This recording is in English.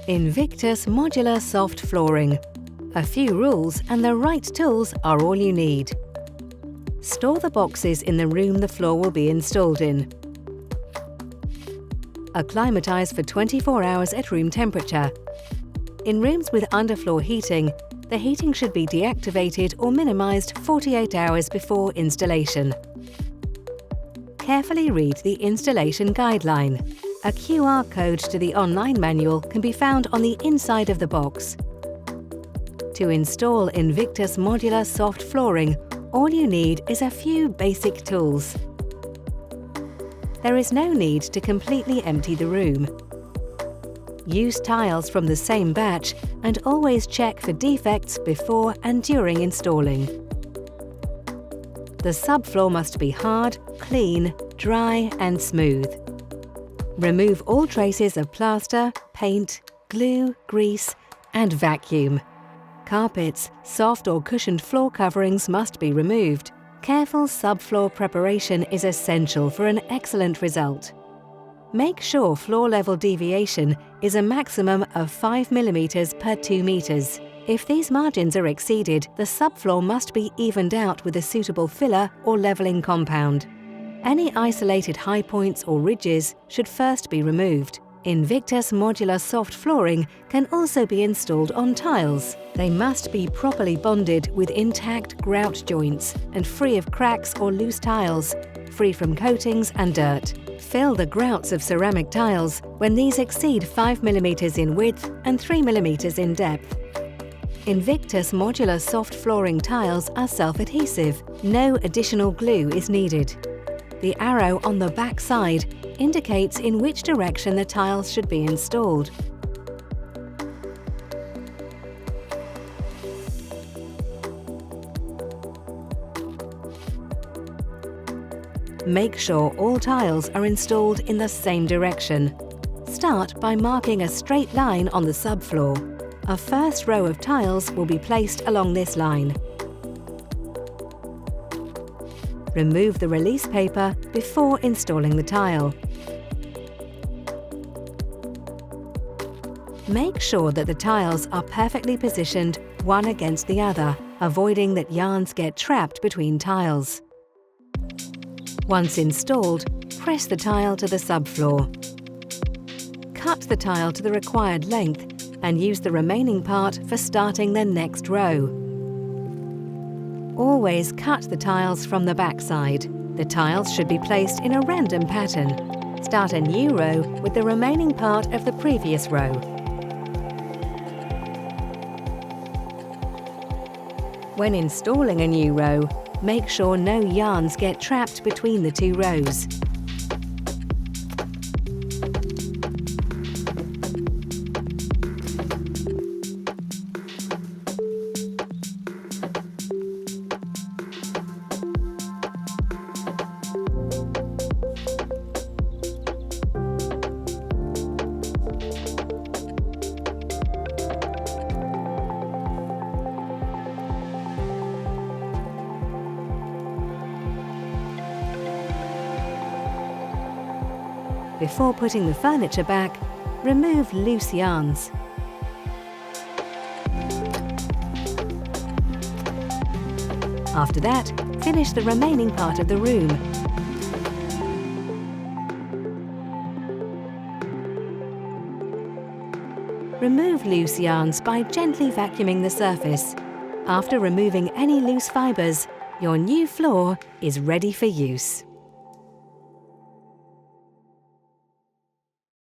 Invictus Modular Soft Flooring. A few rules and the right tools are all you need. Store the boxes in the room the floor will be installed in. Acclimatise for 24 hours at room temperature. In rooms with underfloor heating, the heating should be deactivated or minimised 48 hours before installation. Carefully read the installation guideline. A QR code to the online manual can be found on the inside of the box. To install Invictus Modular Soft Flooring, all you need is a few basic tools. There is no need to completely empty the room. Use tiles from the same batch and always check for defects before and during installing. The subfloor must be hard, clean, dry and smooth. Remove all traces of plaster, paint, glue, grease and vacuum. Carpets, soft or cushioned floor coverings must be removed. Careful subfloor preparation is essential for an excellent result. Make sure floor level deviation is a maximum of 5 mm per 2 meters. If these margins are exceeded, the subfloor must be evened out with a suitable filler or leveling compound. Any isolated high points or ridges should first be removed. Invictus Modular Soft Flooring can also be installed on tiles. They must be properly bonded with intact grout joints and free of cracks or loose tiles, free from coatings and dirt. Fill the grouts of ceramic tiles when these exceed 5 mm in width and 3 mm in depth. Invictus Modular Soft Flooring tiles are self-adhesive. No additional glue is needed. The arrow on the back side indicates in which direction the tiles should be installed. Make sure all tiles are installed in the same direction. Start by marking a straight line on the subfloor. A first row of tiles will be placed along this line. Remove the release paper before installing the tile. Make sure that the tiles are perfectly positioned one against the other, avoiding that yarns get trapped between tiles. Once installed, press the tile to the subfloor. Cut the tile to the required length and use the remaining part for starting the next row. Always cut the tiles from the backside. The tiles should be placed in a random pattern. Start a new row with the remaining part of the previous row. When installing a new row, make sure no yarns get trapped between the two rows. Before putting the furniture back, remove loose yarns. After that, finish the remaining part of the room. Remove loose yarns by gently vacuuming the surface. After removing any loose fibres, your new floor is ready for use.